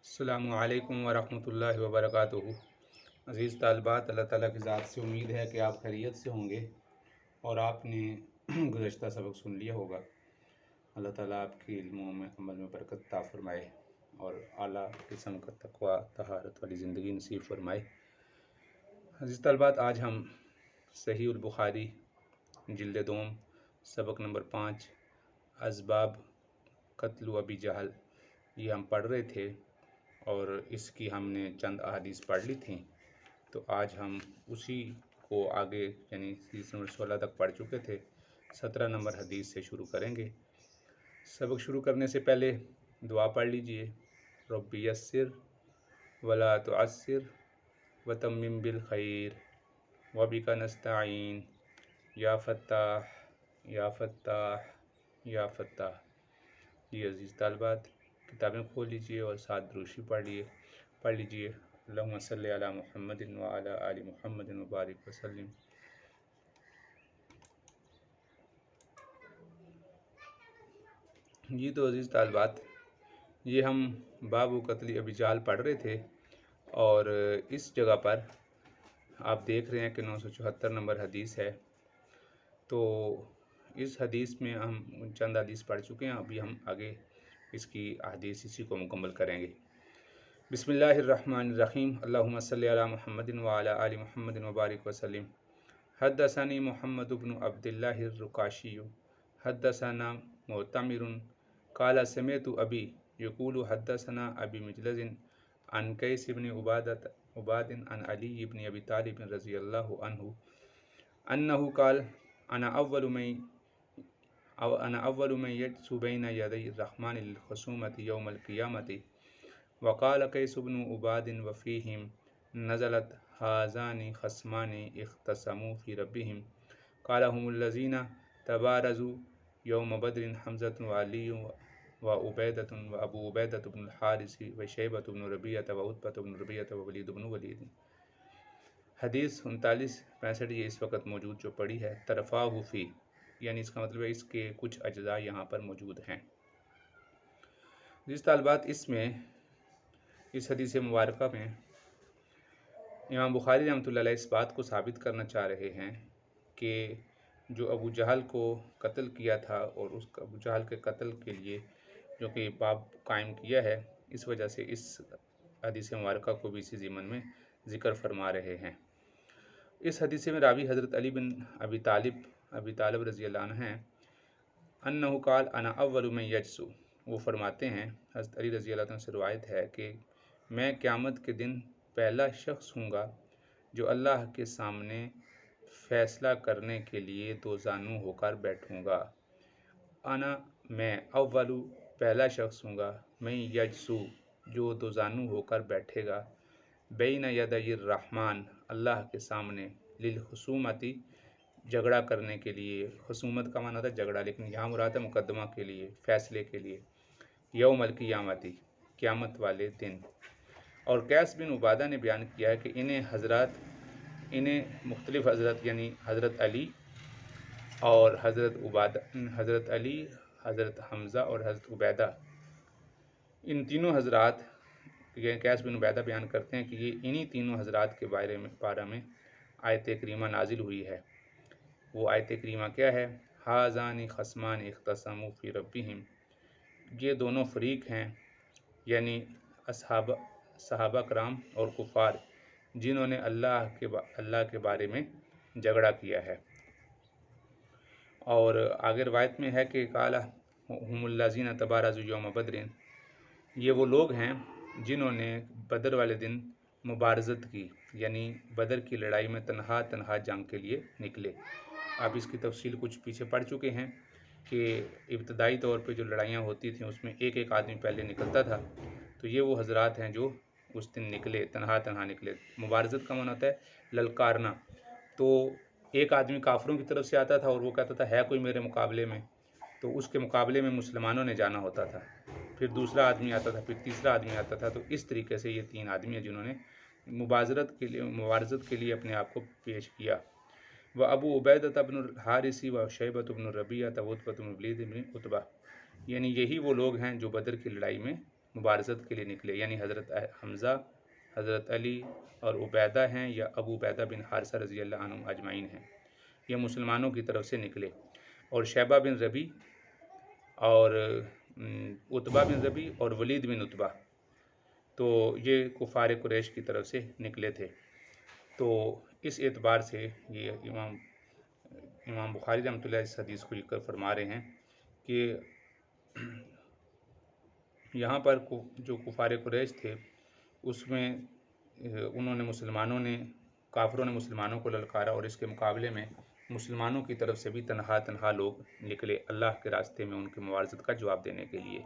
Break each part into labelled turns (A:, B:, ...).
A: السلام علیکم ورحمۃ اللہ وبرکاتہ۔ عزیز طالبات، اللہ تعالیٰ کی ذات سے امید ہے کہ آپ خیریت سے ہوں گے اور آپ نے گزشتہ سبق سن لیا ہوگا۔ اللہ تعالیٰ آپ کے علموں میں عمل میں برکت عطا فرمائے اور اعلیٰ قسم کا تقوی طہارت والی زندگی نصیب فرمائے۔ عزیز طالبات، آج ہم صحیح البخاری جلد دوم سبق نمبر 5 اسباب قتل ابی جہل یہ ہم پڑھ رہے تھے اور اس کی ہم نے چند احادیث پڑھ لی تھیں، تو آج ہم اسی کو آگے یعنی حدیث نمبر 16 تک پڑھ چکے تھے، 17 نمبر حدیث سے شروع کریں گے۔ سبق شروع کرنے سے پہلے دعا پڑھ لیجئے۔ رب یسر ولا تعسر وتمم بالخیر وبک نستعین یا فتاح یا فتاح یا فتاح۔ جی عزیز طالبات، کتابیں کھول لیجئے اور ساتھ دروشی پڑھ لیجئے۔ اللہم صلی علی محمد وعلی آل محمد وبارک وسلم۔ جی تو عزیز طالبات، یہ ہم باب قتل ابی جہل پڑھ رہے تھے اور اس جگہ پر آپ دیکھ رہے ہیں کہ 974 نمبر حدیث ہے۔ تو اس حدیث میں ہم چند حدیث پڑھ چکے ہیں، ابھی ہم آگے اس کی احادیث اسی کو مکمل کریں گے۔ بسم اللہ الرحمن الرحیم، اللہم صلی علی محمد وعلی آل محمد وبارک وسلم۔ حدثنی محمد بن عبد اللہ الرقاشی حدثنا معتمر قال سمعت ابی یقول حدثنا ابی مجلس عن قیس بن عباد عن علی بن ابی طالب رضی اللہ عنہ انہ قال انا اول من یجلس بین یدی الرحمن للخصومۃ یوم القیامۃ وقال قیس بن عباد وفیہم نزلت ھذان خصمان اختصموا فی ربہم قال هم الذین تبارزوا یوم بدر حمزۃ وعلی وعبیدۃ وابو عبیدۃ بن الحارث وشیبۃ بن ربیعۃ وعتبۃ بن ربیعۃ وولید بن ولید۔ حدیث 3965 یہ اس وقت موجود جو پڑھی ہے، ترفعہ فی، یعنی اس کا مطلب ہے اس کے کچھ اجزاء یہاں پر موجود ہیں۔ جس طالبات، اس حدیث مبارکہ میں امام بخاری رحمۃ اللہ علیہ اس بات کو ثابت کرنا چاہ رہے ہیں کہ جو ابو جہل کو قتل کیا تھا اور اس ابو جہل کے قتل کے لیے جو کہ باب قائم کیا ہے، اس وجہ سے اس حدیث مبارکہ کو بھی اسی ضمن میں ذکر فرما رہے ہیں۔ اس حدیث میں راوی حضرت علی بن ابی طالب رضی اللہ عنہ ہیں۔ انہ قال انا اول من یجلس، وہ فرماتے ہیں، حضرت علی رضی اللہ عنہ سے روایت ہے کہ میں قیامت کے دن پہلا شخص ہوں گا جو اللہ کے سامنے فیصلہ کرنے کے لیے دو زانو ہو کر بیٹھوں گا۔ میں اول پہلا شخص ہوں گا، میں یجسو جو دو زانو ہو کر بیٹھے گا، بین یدی الرحمن اللہ کے سامنے، للخصومتی جھگڑا کرنے کے لیے، خصومت کا معنی ہوتا ہے جھگڑا، لیکن یہاں مراد ہے مقدمہ کے لیے، فیصلے کے لیے، یوم القیامتی قیامت والے دن۔ اور قیس بن عبادہ نے بیان کیا ہے کہ انہیں مختلف حضرت یعنی حضرت علی اور حضرت علی، حضرت حمزہ اور حضرت عبیدہ، ان تینوں حضرات، یہ قیس بن عبیدہ بیان کرتے ہیں کہ یہ انہی تینوں حضرات کے بارے میں آیت کریمہ نازل ہوئی ہے۔ وہ آیت کریمہ کیا ہے؟ ھذان خصمان اختصموا فی ربہم، یہ دونوں فریق ہیں یعنی صحابہ کرام اور کفار جنہوں نے اللہ کے بارے میں جھگڑا کیا ہے۔ اور آگے روایت میں ہے کہ قال هم الذین تبارزوا یوم بدر، یہ وہ لوگ ہیں جنہوں نے بدر والے دن مبارزت کی، یعنی بدر کی لڑائی میں تنہا جنگ کے لیے نکلے۔ آپ اس کی تفصیل کچھ پیچھے پڑھ چکے ہیں کہ ابتدائی طور پہ جو لڑائیاں ہوتی تھیں اس میں ایک آدمی پہلے نکلتا تھا، تو یہ وہ حضرات ہیں جو اس دن نکلے، تنہا نکلے۔ مبارزت کا معنی ہوتا ہے للکارنا، تو ایک آدمی کافروں کی طرف سے آتا تھا اور وہ کہتا تھا ہے کوئی میرے مقابلے میں، تو اس کے مقابلے میں مسلمانوں نے جانا ہوتا تھا، پھر دوسرا آدمی آتا تھا، پھر تیسرا آدمی آتا تھا، تو اس طریقے سے یہ تین آدمی ہیں جنہوں نے مبارزت کے لیے اپنے آپ کو پیش کیا۔ وابو عبیدۃ بن الحارث وشیبۃ بن ربیعۃ وعتبۃ بن ولید بن عتبہ، یعنی یہی وہ لوگ ہیں جو بدر کی لڑائی میں مبارزت کے لیے نکلے، یعنی حضرت حمزہ، حضرت علی اور عبیدہ ہیں یا ابو عبیدہ بن حارثہ رضی اللہ عنہم اجمعین ہیں، یہ مسلمانوں کی طرف سے نکلے، اور شیبہ بن ربی اور عتبہ بن ربی اور ولید بن عتبہ، تو یہ کفار قریش کی طرف سے نکلے تھے۔ تو اس اعتبار سے یہ امام بخاری رحمۃ اللہ اس حدیث کو ذکر فرما رہے ہیں کہ یہاں پر جو کفار قریش تھے اس میں انہوں نے کافروں نے مسلمانوں کو للکارا، اور اس کے مقابلے میں مسلمانوں کی طرف سے بھی تنہا لوگ نکلے اللہ کے راستے میں ان کی مبارزت کا جواب دینے کے لیے۔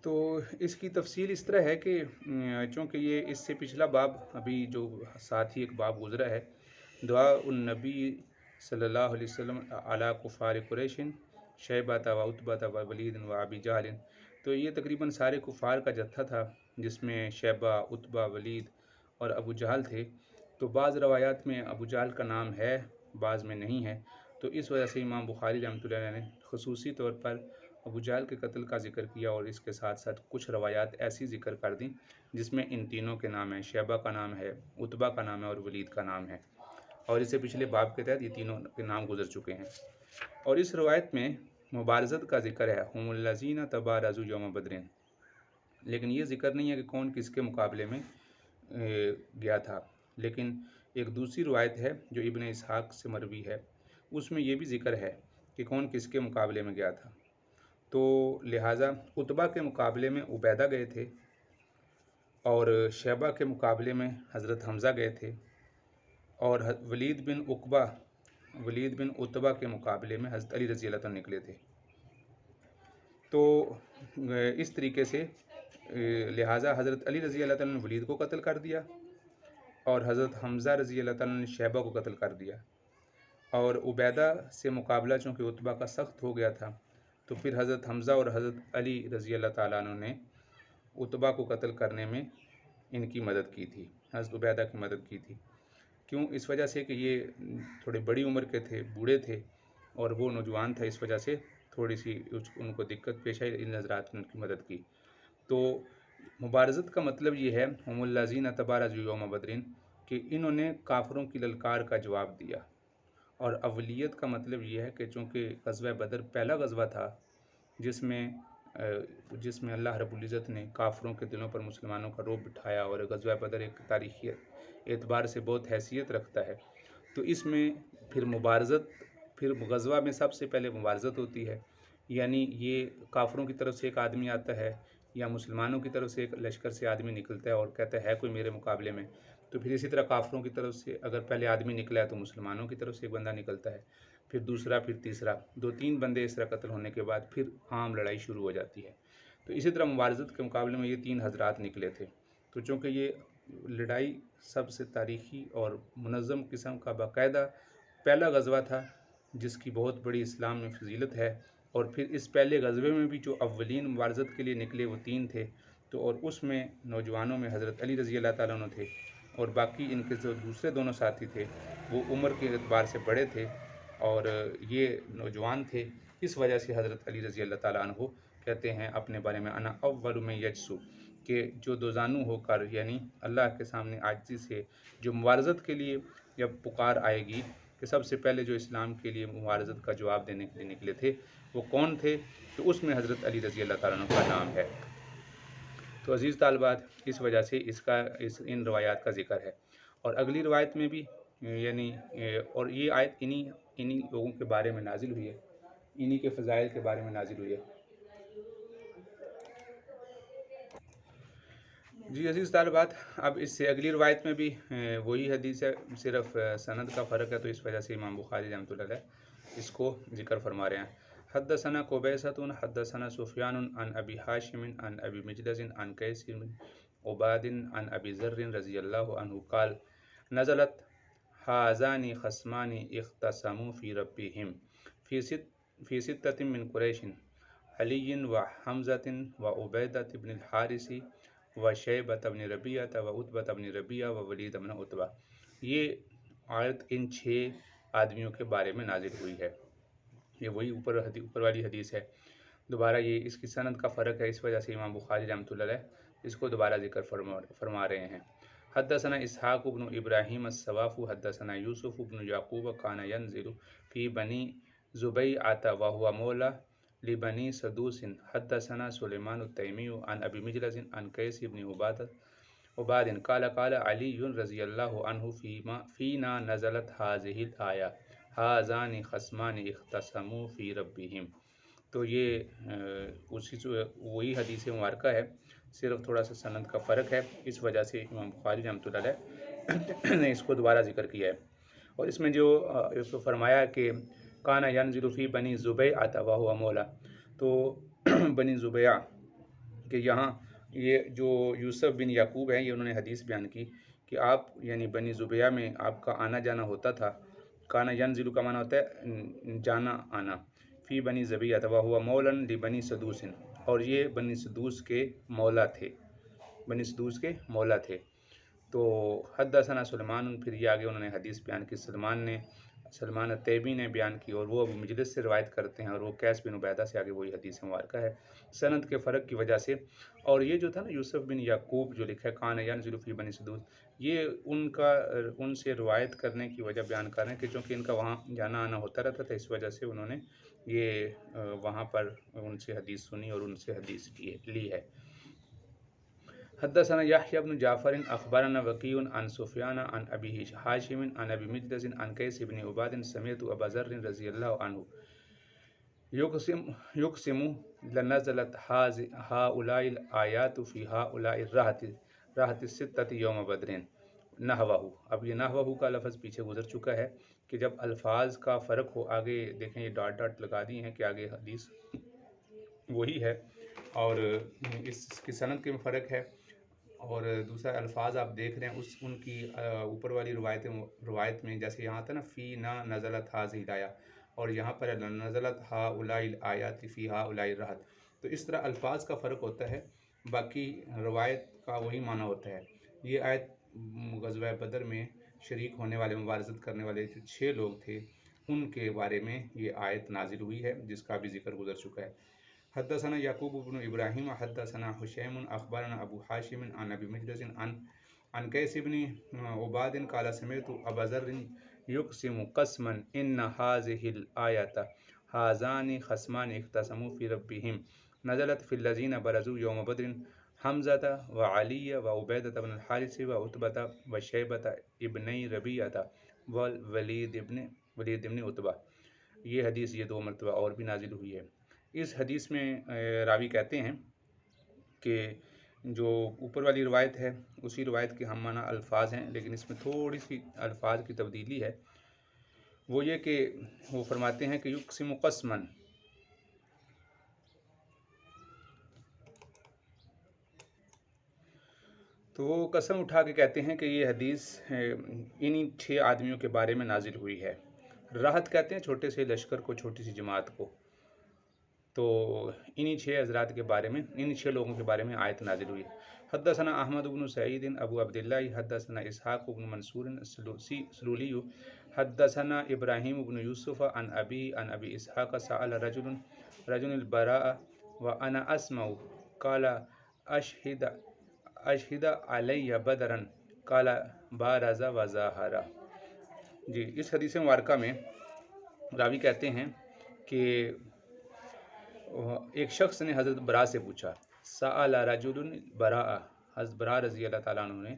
A: تو اس کی تفصیل اس طرح ہے کہ چونکہ یہ اس سے پچھلا باب ابھی جو ساتھ ہی ایک باب گزرا ہے، دعا النبی صلی اللہ علیہ وسلم علی کفار قریش شیبہ و عتبہ و ولید و ابی جہل، تو یہ تقریباً سارے کفار کا جتھا تھا جس میں شیبہ، عتبہ، ولید اور ابو جہل تھے۔ تو بعض روایات میں ابو جہل کا نام ہے، بعض میں نہیں ہے، تو اس وجہ سے امام بخاری رحمۃ اللہ علیہ نے خصوصی طور پر ابو جہل کے قتل کا ذکر کیا، اور اس کے ساتھ ساتھ کچھ روایات ایسی ذکر کر دیں جس میں ان تینوں کے نام ہیں، شیبہ کا نام ہے، عتبہ کا نام ہے اور ولید کا نام ہے، اور اسے پچھلے باب کے تحت یہ تینوں کے نام گزر چکے ہیں۔ اور اس روایت میں مبارزت کا ذکر ہے، ہم الذین تبارزوا یوم بدر، لیکن یہ ذکر نہیں ہے کہ کون کس کے مقابلے میں گیا تھا، لیکن ایک دوسری روایت ہے جو ابن اسحاق سے مروی ہے، اس میں یہ بھی ذکر ہے کہ کون کس کے مقابلے میں گیا تھا۔ تو لہٰذا عتبہ کے مقابلے میں عبیدہ گئے تھے، اور شیبہ کے مقابلے میں حضرت حمزہ گئے تھے، اور ولید بن عتبہ کے مقابلے میں حضرت علی رضی اللہ عنہ نکلے تھے۔ تو اس طریقے سے لہٰذا حضرت علی رضی اللہ عنہ نے ولید کو قتل کر دیا، اور حضرت حمزہ رضی اللہ عنہ نے شیبہ کو قتل کر دیا، اور عبیدہ سے مقابلہ چونکہ عتبہ کا سخت ہو گیا تھا، تو پھر حضرت حمزہ اور حضرت علی رضی اللہ تعالیٰ عنہ نے عتبہ کو قتل کرنے میں ان کی مدد کی تھی، حضرت عبیدہ کی مدد کی تھی۔ کیوں؟ اس وجہ سے کہ یہ تھوڑے بڑی عمر کے تھے، بوڑھے تھے، اور وہ نوجوان تھا، اس وجہ سے تھوڑی سی ان کو دقت پیش آئی، ان حضرات نے ان کی مدد کی۔ تو مبارزت کا مطلب یہ ہے ہم الذین تبارزوا یوم بدر، کہ انہوں نے کافروں کی للکار کا جواب دیا، اور اولیت کا مطلب یہ ہے کہ چونکہ غزوہ بدر پہلا غزوہ تھا جس میں اللہ رب العزت نے کافروں کے دلوں پر مسلمانوں کا رعب بٹھایا، اور غزوہ بدر ایک تاریخی اعتبار سے بہت حیثیت رکھتا ہے، تو اس میں پھر غزوہ میں سب سے پہلے مبارزت ہوتی ہے، یعنی یہ کافروں کی طرف سے ایک آدمی آتا ہے یا مسلمانوں کی طرف سے ایک لشکر سے آدمی نکلتا ہے اور کہتا ہے کوئی میرے مقابلے میں، تو پھر اسی طرح کافروں کی طرف سے اگر پہلے آدمی نکلا ہے تو مسلمانوں کی طرف سے ایک بندہ نکلتا ہے، پھر دوسرا، پھر تیسرا، 2-3 بندے اس طرح قتل ہونے کے بعد پھر عام لڑائی شروع ہو جاتی ہے۔ تو اسی طرح مبارزت کے مقابلے میں یہ 3 حضرات نکلے تھے، تو چونکہ یہ لڑائی سب سے تاریخی اور منظم قسم کا باقاعدہ پہلا غزوہ تھا جس کی بہت بڑی اسلام میں فضیلت ہے، اور پھر اس پہلے غزوے میں بھی جو اولین مبارزت کے لیے نکلے وہ 3 تھے، تو اور اس میں نوجوانوں میں حضرت علی رضی اللہ تعالیٰ عنہ تھے، اور باقی ان کے جو دوسرے دونوں ساتھی تھے وہ عمر کے اعتبار سے بڑے تھے اور یہ نوجوان تھے، اس وجہ سے حضرت علی رضی اللہ تعالیٰ عنہ کہتے ہیں اپنے بارے میں انا اول من یجسو، کہ جو دوزانو ہو کر، یعنی اللہ کے سامنے عاجزی سے جو مبارزت کے لیے جب پکار آئے گی کہ سب سے پہلے جو اسلام کے لیے مبارزت کا جواب دینے کے لیے نکلے تھے وہ کون تھے، تو اس میں حضرت علی رضی اللہ تعالیٰ عنہ کا نام ہے۔ تو عزیز طالبات، اس وجہ سے ان روایات کا ذکر ہے، اور اگلی روایت میں بھی یعنی اور یہ آیت انہی لوگوں کے بارے میں نازل ہوئی ہے، انہی کے فضائل کے بارے میں نازل ہوئی ہے۔ جی عزیز طالبات، اب اس سے اگلی روایت میں بھی وہی حدیث ہے، صرف سند کا فرق ہے، تو اس وجہ سے امام بخاری رحمۃ اللہ علیہ اس کو ذکر فرما رہے ہیں۔ حدثنا قبیصۃ حدثنا سفیان عن ابی حاشم عن ابی مجلس عن قیس بن عباد عن ابی ذر رضی اللہ عنہ قال نزلت هذان خصمان اختصموا في ربهم في ستة من قریش علی وحمزة وعبیدة بن الحارث وشیبۃ بن ربیعۃ وعتبۃ بن ربیعہ وولید بن عتبہ۔ یہ آیت ان 6 آدمیوں کے بارے میں نازل ہوئی ہے، یہ وہی اوپر والی حدیث ہے۔ دوبارہ یہ اس کی سند کا فرق ہے، اس وجہ سے امام بخاری رحمۃ اللہ علیہ اس کو دوبارہ ذکر فرما رہے ہیں۔ حدثنا اسحاق بن ابراہیم الصواف حدثنا یوسف بن یعقوب کان ینزل فی بنی زبیعۃ وهو مولا لبنی سدوس حدثنا سلیمان التیمی عن ابی مجلس عن قیس بن عباد قال قال علی رضی اللہ عنہ فینا نزلت هذه الآیہ هذان خصمان اختصموا فی ربہم۔ تو یہ وہی حدیث مبارکہ ہے، صرف تھوڑا سا سند کا فرق ہے، اس وجہ سے امام بخاری رحمۃ اللہ علیہ نے اس کو دوبارہ ذکر کیا ہے۔ اور اس میں جو فرمایا کہ کانا ینزل فی بنی زبیعۃ وہو مولا، تو بنی زبیع کہ یہاں یہ جو یوسف بن یعقوب ہیں، یہ انہوں نے حدیث بیان کی کہ آپ یعنی بنی زبیع میں آپ کا آنا جانا ہوتا تھا۔ کانا ینزل کا معنی ہوتا ہے جانا آنا، فی بنی زبیعۃ وہو مولا لبنی سدوس، اور یہ بنی سدوس کے مولا تھے، بنی سدوس کے مولا تھے۔ تو حدثنا سلمان، پھر یہ آگے انہوں نے حدیث بیان کی، سلمان التیمی نے بیان کی، اور وہ ابو مجلس سے روایت کرتے ہیں، اور وہ قیس بن عبیدہ سے آگے وہی حدیث مبارکہ ہے، سند کے فرق کی وجہ سے۔ اور یہ جو تھا نا یوسف بن یعقوب جو لکھا ہے کان ینزل فی بنی سدوس، یہ ان سے روایت کرنے کی وجہ بیان کر رہے ہیں کہ چونکہ ان کا وہاں جانا آنا ہوتا رہتا تھا، اس وجہ سے انہوں نے یہ وہاں پر ان سے حدیث سنی اور ان سے حدیث لی ہے۔ حدثنا یحییٰ بن جعفر اخبرنا وکیع عن سفیان عن ابی ہاشم عن ابی مجلس عن قیس بن عباد سمعت ابا ذر رضی اللہ عنہ یقسم لنزلت هؤلاء الآیات فی هؤلاء الرہط الستۃ یوم بدر نحوہ۔ اب یہ نحوہ کا لفظ پیچھے گزر چکا ہے کہ جب الفاظ کا فرق ہو، آگے دیکھیں یہ ڈاٹ ڈاٹ لگا دی ہیں کہ آگے حدیث وہی ہے اور اس کی سند کے میں فرق ہے، اور دوسرا الفاظ آپ دیکھ رہے ہیں ان کی اوپر والی روایت میں جیسے یہاں تھا نا فی نا نزلت هذه الآیہ، اور یہاں پر نزلت هؤلاء الآیات فی هؤلاء الرہط، تو اس طرح الفاظ کا فرق ہوتا ہے، باقی روایت کا وہی معنی ہوتا ہے۔ یہ آیت غزوہ بدر میں شریک ہونے والے، مبارزت کرنے والے جو 6 لوگ تھے ان کے بارے میں یہ آیت نازل ہوئی ہے، جس کا بھی ذکر گزر چکا ہے۔ حدثنا یعقوب بن ابراہیم حدثنا حشیم اخبرنا ابو ہاشم عن ابی مجلس عن قیس بن عباد قال سمعت ابا ذر یقسم قسما ان هذه الآیۃ هذان خصمان اختصموا فی ربہم نزلت فی الذین برزوا یوم بدر حمزۃ وعلی وعبیدۃ بن الحارث وعتبۃ وشیبۃ ابنی ربیعۃ والولید بن عتبہ۔ یہ حدیث یہ 2 مرتبہ اور بھی نازل ہوئی ہے۔ اس حدیث میں راوی کہتے ہیں کہ جو اوپر والی روایت ہے اسی روایت کے ہم معنی الفاظ ہیں، لیکن اس میں تھوڑی سی الفاظ کی تبدیلی ہے، وہ یہ کہ وہ فرماتے ہیں کہ یقسم قسما، تو وہ قسم اٹھا کے کہتے ہیں کہ یہ حدیث انہی 6 آدمیوں کے بارے میں نازل ہوئی ہے۔ راحت کہتے ہیں چھوٹے سے لشکر کو، چھوٹی سی جماعت کو، تو انہی 6 حضرات کے بارے میں، انہی 6 لوگوں کے بارے میں آیت نازل ہوئی ہے۔ حدثنا احمد بن سعید ابو عبداللہ حدثنا اسحاق بن منصور سلولی حدثنا ابراہیم بن یوسف عن ابی اسحاق سأل رجل البراء وانا اسمع قال اشہد علی بدرا قال بارز وظاہر۔ جی، اس حدیث مبارکہ میں راوی کہتے ہیں کہ ایک شخص نے حضرت برا سے پوچھا، سأل رجل براء، حضرت برا رضی اللہ تعالیٰ عنہ نے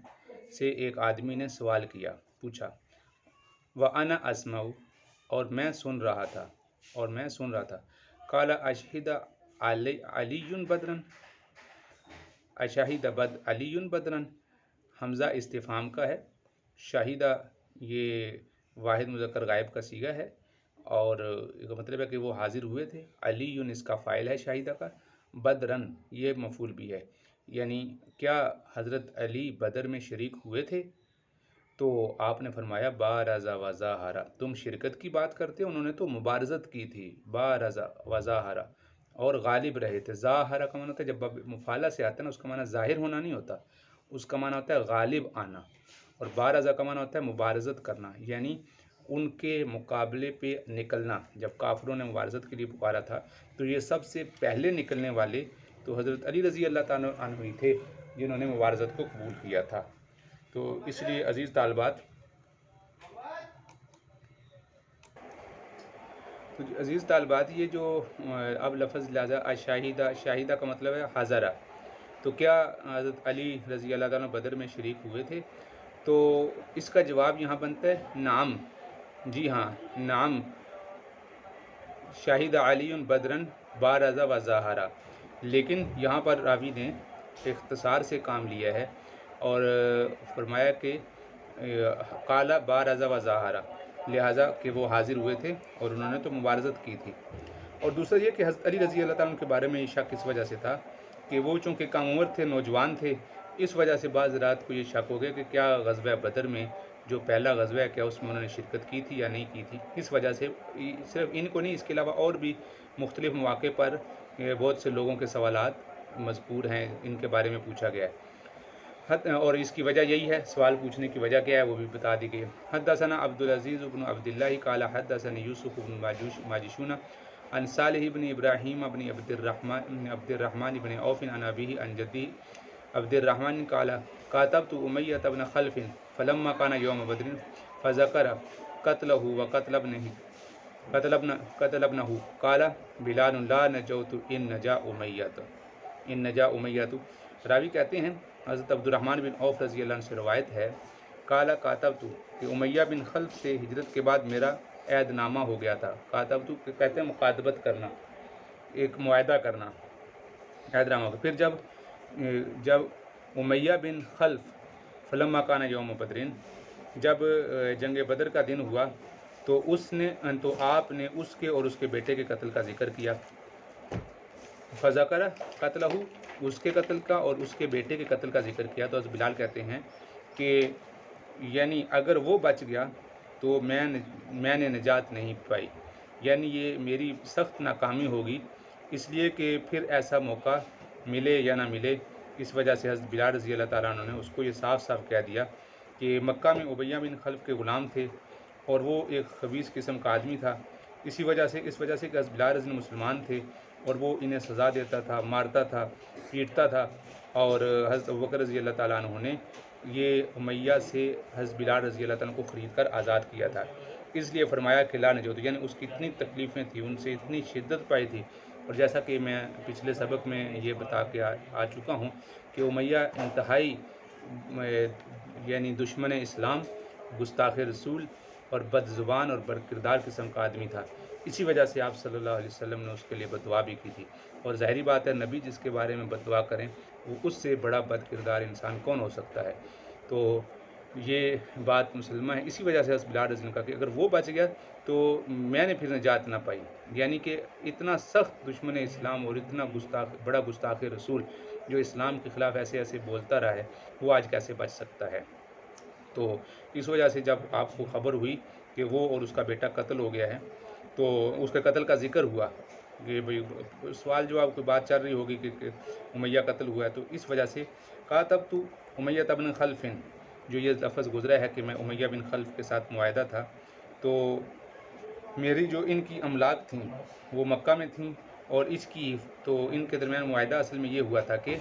A: سے ایک آدمی نے سوال کیا، پوچھا، وَأَنَا أَسْمَعُ، اور میں سن رہا تھا، قال اشہد علی بدرا، اشہد علی بدرا، حمزہ استفہام کا ہے، شاہدہ یہ واحد مذکر غائب کا صیغہ ہے، اور ایک مطلب ہے کہ وہ حاضر ہوئے تھے، علی اس کا فاعل ہے شاہدہ کا، بدرن یہ مفعول بھی ہے، یعنی کیا حضرت علی بدر میں شریک ہوئے تھے؟ تو آپ نے فرمایا بارز وظاہر، تم شرکت کی بات کرتے ہو، انہوں نے تو مبارزت کی تھی، بارز وظاہر، اور غالب رہے تھے۔ ظاہر کا معنی ہوتا ہے جب مفعلہ سے آتا ہے نا، اس کا معنی ظاہر ہونا نہیں ہوتا، اس کا معنی ہوتا ہے غالب آنا، اور بارز کا معنی ہوتا ہے مبارزت کرنا، یعنی ان کے مقابلے پہ نکلنا، جب کافروں نے مبارزت کے لیے پکارا تھا تو یہ سب سے پہلے نکلنے والے تو حضرت علی رضی اللہ تعالیٰ عنہ ہی تھے جنہوں نے مبارزت کو قبول کیا تھا۔ تو اس لیے عزیز طالبات، یہ جو اب لفظ لہذا شاہدہ کا مطلب ہے حاضرہ، تو کیا حضرت علی رضی اللہ تعالیٰ بدر میں شریک ہوئے تھے؟ تو اس کا جواب یہاں بنتا ہے نعم، جی ہاں، نعم شاہد علی بدرن بارزہ و ظاہرہ، لیکن یہاں پر راوی نے اختصار سے کام لیا ہے اور فرمایا کہ قال بارزہ و ظاہرہ، لہٰذا کہ وہ حاضر ہوئے تھے اور انہوں نے تو مبارزت کی تھی۔ اور دوسرا یہ کہ حضرت علی رضی اللہ تعالیٰ کے بارے میں یہ شک اس وجہ سے تھا کہ وہ چونکہ کم عمر تھے، نوجوان تھے، اس وجہ سے بعض رات کو یہ شک ہو گیا کہ کیا غزوہ بدر میں جو پہلا غزوہ ہے کیا اس میں انہوں نے شرکت کی تھی یا نہیں کی تھی۔ اس وجہ سے صرف ان کو نہیں، اس کے علاوہ اور بھی مختلف مواقع پر بہت سے لوگوں کے سوالات مذکور ہیں، ان کے بارے میں پوچھا گیا ہے، اور اس کی وجہ یہی ہے، سوال پوچھنے کی وجہ کیا ہے وہ بھی بتا دی گئی۔ حدثنا عبدالعزیز بن عبداللہ قال حدثني یوسف بن ماجشون عن صالح بن ابراہیم بن عبد الرحمن بن عوف عن ابیہ عن جدہ عبد الرحمن قال کاتبت امیہ بن خلف فلما كان یوم بدر فذکر قتلہ وقتل ابنہ قال بلال لا نجوت ان نجا امیۃ۔ راوی کہتے ہیں حضرت عبد الرحمن بن عوف رضی اللہ عنہ سے روایت ہے، قال کاتبت کہ امیہ بن خلف سے ہجرت کے بعد میرا عہد نامہ ہو گیا تھا۔ کاتبت کہتے ہیں مکاتبت کرنا، ایک معاہدہ کرنا، عہد نامہ ہو گیا۔ پھر جب امیہ بن خلف فلما کان یوم بدرین، جب جنگ بدر کا دن ہوا تو آپ نے اس کے اور اس کے بیٹے کے قتل کا ذکر کیا۔ فذکر قتلہ، اس کے قتل کا اور اس کے بیٹے کے قتل کا ذکر کیا۔ تو حضرت بلال کہتے ہیں کہ یعنی اگر وہ بچ گیا تو میں نے نجات نہیں پائی، یعنی یہ میری سخت ناکامی ہوگی، اس لیے کہ پھر ایسا موقع ملے یا نہ ملے۔ اس وجہ سے حضرت بلال رضی اللہ تعالیٰ عنہ نے اس کو یہ صاف صاف کہہ دیا کہ مکہ میں امیہ بن خلف کے غلام تھے اور وہ ایک خبیث قسم کا آدمی تھا، اس وجہ سے کہ حضرت بلال رضی اللہ مسلمان تھے اور وہ انہیں سزا دیتا تھا، مارتا تھا، پیٹتا تھا، اور حضرت ابوبکر رضی اللہ تعالیٰ عنہ نے یہ امیہ سے حضرت بلال رضی اللہ تعالیٰ عنہ کو خرید کر آزاد کیا تھا۔ اس لیے فرمایا کہ لا نجوت، یعنی اس کی اتنی تکلیفیں تھیں، ان سے اتنی شدت پائی تھی، اور جیسا کہ میں پچھلے سبق میں یہ بتا کے آ چکا ہوں کہ امیہ انتہائی یعنی دشمن اسلام، گستاخ رسول اور بد زبان اور بد کردار قسم کا آدمی تھا۔ اسی وجہ سے آپ صلی اللہ علیہ وسلم نے اس کے لیے بد دعا بھی کی تھی، اور ظاہری بات ہے نبی جس کے بارے میں بد دعا کریں وہ اس سے بڑا بد کردار انسان کون ہو سکتا ہے۔ تو یہ بات مسلمہ ہے، اسی وجہ سے حضرت بلال رضی اللہ عنہ کا کہ اگر وہ بچ گیا تو میں نے پھر نجات نہ پائی، یعنی کہ اتنا سخت دشمن اسلام اور اتنا بڑا گستاخ رسول جو اسلام کے خلاف ایسے ایسے بولتا رہا ہے، وہ آج کیسے بچ سکتا ہے۔ تو اس وجہ سے جب آپ کو خبر ہوئی کہ وہ اور اس کا بیٹا قتل ہو گیا ہے تو اس کے قتل کا ذکر ہوا کہ بھئی سوال جواب کوئی بات چل رہی ہوگی کہ امیہ قتل ہوا ہے، تو اس وجہ سے کاتبت امیہ بن خلف، جو یہ لفظ گزرا ہے کہ میں امیہ بن خلف کے ساتھ معاہدہ تھا، تو میری جو ان کی املاک تھیں وہ مکہ میں تھیں، اور تو ان کے درمیان معاہدہ اصل میں یہ ہوا تھا کہ،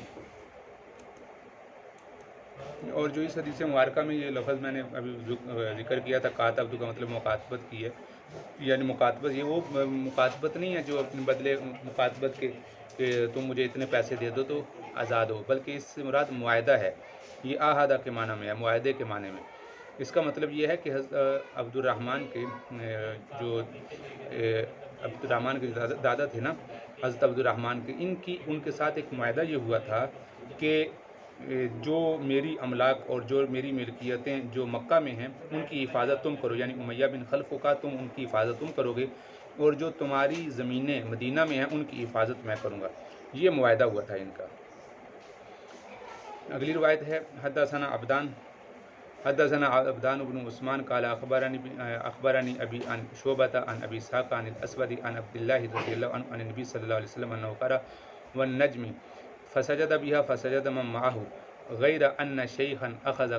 A: اور جو اس حدیث مبارکہ میں یہ لفظ میں نے ابھی ذکر کیا تھا کاتبت کا مطلب مکاتبت کی ہے، یعنی مکاتبت یہ وہ مکاتبت نہیں ہے جو اپنے بدلے مکاتبت کے کہ تم مجھے اتنے پیسے دے دو تو آزاد ہو، بلکہ اس سے مراد معاہدہ ہے، یہ آہادہ کے معنی میں ہے، معاہدے کے معنی میں۔ اس کا مطلب یہ ہے کہ عبد الرحمن کے دادا تھے نا حضرت عبد الرحمن کے، ان کے ساتھ ایک معاہدہ یہ ہوا تھا کہ جو میری املاک اور جو میری ملکیتیں جو مکہ میں ہیں ان کی حفاظت تم کرو، یعنی امیہ بن خلف کا تم ان کی حفاظت تم کرو گے، اور جو تمہاری زمینیں مدینہ میں ہیں ان کی حفاظت میں کروں گا، یہ معاہدہ ہوا تھا ان کا۔ اگلی روایت ہے حدثنا عبدان بن عثمان قال اخبرني ابي عن شعبة عن ابي اسحاق عن الاسود عن عبد الله رضي الله عنه عن النبي صلى الله عليه وسلم انه قرأ والنجم فسجد بها فسجد من معه غير ان شيخا اخذ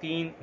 A: 3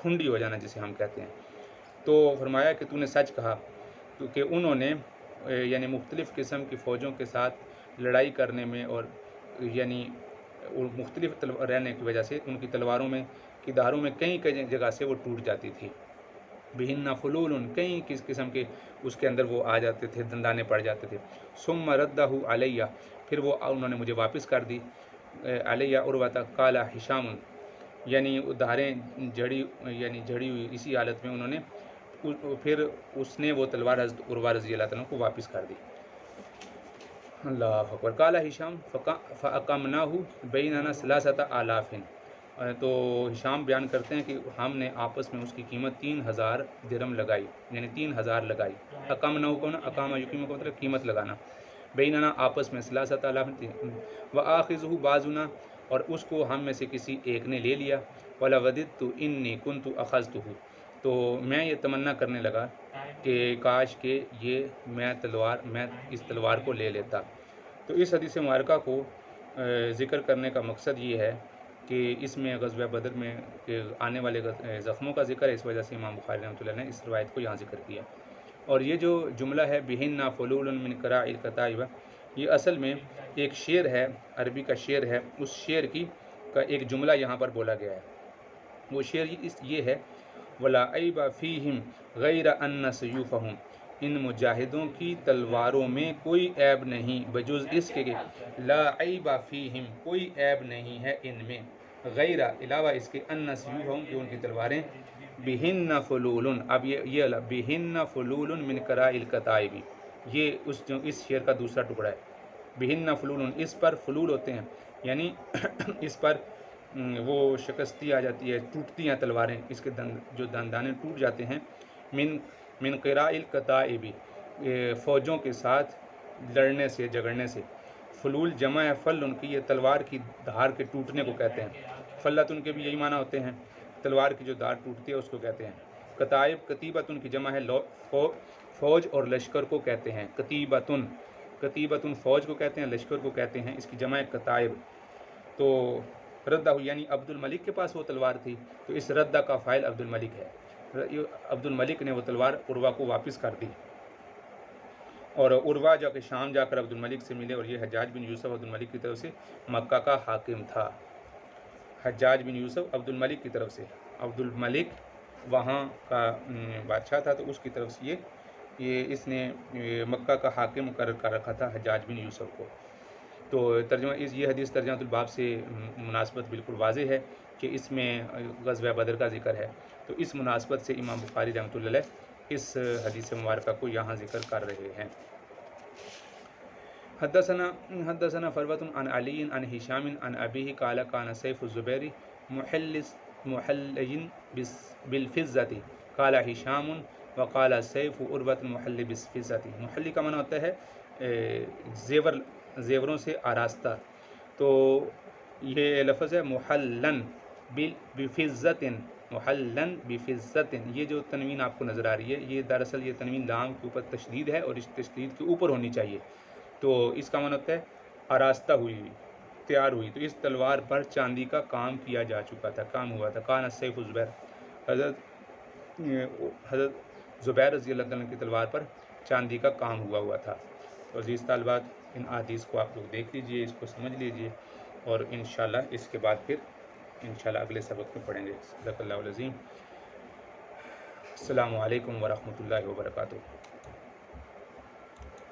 A: کھنڈی ہو جانا جسے ہم کہتے ہیں۔ تو فرمایا کہ تو نے سچ کہا، کہ انہوں نے یعنی مختلف قسم کی فوجوں کے ساتھ لڑائی کرنے میں اور یعنی مختلف رہنے کی وجہ سے ان کی تلواروں میں کی دھاروں میں کئی جگہ سے وہ ٹوٹ جاتی تھی۔ بہن فلول، کئی کس قسم کے اس کے اندر وہ آ جاتے تھے، دندانے پڑ جاتے تھے۔ ثم ردہ علیہ، پھر وہ انہوں نے مجھے واپس کر دی، علیہ عروہ قال ہشام، یعنی دھاریں جڑی ہوئی اسی حالت میں انہوں نے پھر اس نے وہ تلوار حضرت عروہ رضی اللہ عنہ کو واپس کر دی۔ اللہ اکبر۔ قال ہشام فاقمناہ بیننا 3000، تو ہشام بیان کرتے ہیں کہ ہم نے آپس میں اس کی قیمت 3000 درہم لگائی، یعنی 3000 لگائی۔ اقامناہ کو نا، اقامہ یقیمہ کو مطلب قیمت لگانا، بیننا آپس میں 3000 وآخذہ بعضنا، اور اس کو ہم میں سے کسی ایک نے لے لیا۔ ولوددت انی کنت اخذتہ، تو میں یہ تمنا کرنے لگا کہ کاش کہ میں اس تلوار کو لے لیتا۔ تو اس حدیث مبارکہ کو ذکر کرنے کا مقصد یہ ہے کہ اس میں غزوہ بدر میں آنے والے زخموں کا ذکر ہے، اس وجہ سے امام بخاری رحمۃ اللہ نے اس روایت کو یہاں ذکر کیا۔ اور یہ جو جملہ ہے بہن فلول من قراء الکتائب، یہ اصل میں ایک شعر ہے، عربی کا شعر ہے، اس شعر کا ایک جملہ یہاں پر بولا گیا ہے۔ وہ شعر یہ ہے ولا عیب فیہم غیر ان سیوفہم، ان مجاہدوں کی تلواروں میں کوئی عیب نہیں بجز اس کے لا عیب فیہم، کوئی عیب نہیں ہے ان میں، غیر علاوہ اس کے ان سیوفہم، کہ ان کی تلواریں بہن فلول، اب یہ بہن فلول من قراء الکتائب، یہ اس شعر کا دوسرا ٹکڑا ہے۔ بہن فلول، اس پر فلول ہوتے ہیں، یعنی اس پر وہ شکستی آ جاتی ہے، ٹوٹتی ہیں تلواریں، اس کے جو دندانے ٹوٹ جاتے ہیں۔ من قراء الکتائب، فوجوں کے ساتھ لڑنے سے، جگڑنے سے۔ فلول جمع ہے فل کی، یہ تلوار کی دھار کے ٹوٹنے کو کہتے ہیں۔ فلتن کے بھی یہی معنی ہوتے ہیں، تلوار کی جو دھار ٹوٹتی ہے اس کو کہتے ہیں۔ کتائب کتیبتن کی جمع ہے فوج اور لشکر کو کہتے ہیں۔ کتیبتن فوج کو کہتے ہیں، لشکر کو کہتے ہیں، اس کی جمع ہے کتائب۔ تو ردہ، یعنی عبد الملک کے پاس وہ تلوار تھی، تو اس ردہ کا فاعل عبد الملک ہے۔ عبد الملک نے وہ تلوار عروہ کو واپس کر دی، اور عروہ جا کے شام جا کر عبد الملک سے ملے، اور یہ حجاج بن یوسف عبد الملک کی طرف سے مکہ کا حاکم تھا۔ حجاج بن یوسف عبد الملک کی طرف سے، عبد الملک وہاں کا بادشاہ تھا، تو اس کی طرف سے یہ اس نے مکہ کا حاکم کر رکھا تھا حجاج بن یوسف کو۔ تو ترجمہ یہ حدیث ترجمہ الباب سے مناسبت بالکل واضح ہے کہ اس میں غزوہ بدر کا ذکر ہے، تو اس مناسبت سے امام بخاری رحمۃ اللہ علیہ اس حدیث مبارکہ کو یہاں ذکر کر رہے ہیں۔ حدثنا فروة عن علی عن ہشام عن ابیہ قال کان سیف الزبیر محلی بالفضة قال ہشام وقال سیف عروة محلی بالفضة۔ محلی کا معنی ہوتا ہے زیوروں سے آراستہ، تو یہ لفظ ہے محلن بفضة، محلن بفضة، یہ جو تنوین آپ کو نظر آ رہی ہے، یہ دراصل یہ تنوین لام کے اوپر تشدید ہے، اور اس تشدید کے اوپر ہونی چاہیے، تو اس کا معنی ہوتا ہے آراستہ ہوئی، تیار ہوئی۔ تو اس تلوار پر چاندی کا کام کیا جا چکا تھا، کام ہوا تھا۔ کان سیف الزبیر، حضرت زبیر رضی اللہ عنہ کی تلوار پر چاندی کا کام ہوا تھا۔ تو عزیز طالبات، ان احادیث کو آپ لوگ دیکھ لیجئے، اس کو سمجھ لیجئے، اور انشاءاللہ اس کے بعد پھر انشاءاللہ اگلے سبق میں پڑھیں گے۔ صدق اللہ العظیم۔ السلام علیکم ورحمۃ اللہ وبرکاتہ۔